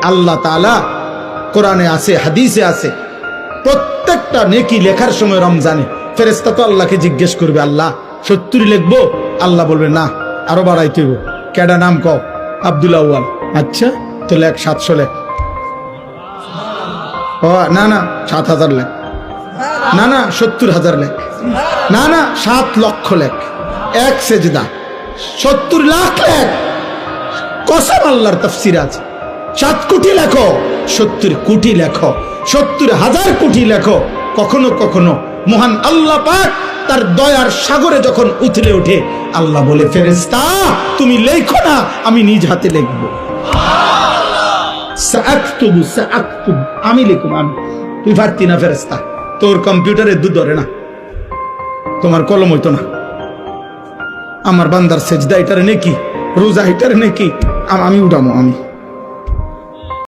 আল্লাহ তাআলা কোরআনে আছে, হাদিসে আছে, প্রত্যেকটা নেকি লেখার সময় রমজানে ফেরেশতা তো আল্লাহকে জিজ্ঞেস করবে, আল্লাহ 70 লিখবো? আল্লাহ বলবে না, আরো বাড়াইতে হইব। কেডা নাম কও? আব্দুল আউয়াল। আচ্ছা তো লেখ 700 লেখ। ও না না 7000 লেখ। না না 70,000 লেখ। না না 7 লক্ষ লেখ। এক সেজদা 70 লাখ লেখ। কসম আল্লাহর তাফসীর আছে। 7 কোটি লেখো, 70 কোটি লেখো, 70,000 কোটি লেখো। কখনো কখনো মহান আল্লাহ পাক তার দয়ার সাগরে যখন উথলে ওঠে, আল্লাহ বলে, ফেরেশতা তুমি লেখো না, আমি নিজ হাতে লিখবো। সাআকতুবু সাআকতুবু, আমি লিখব, আমি। তুই পারতি না ফেরেশতা, তোর কম্পিউটারে দুধ ধরে না, তোমার কলম হইতো না। আমার বান্দার সেজদা এটার নেকি, রোজা এটার নেকি, আমি উঠামো, আমি।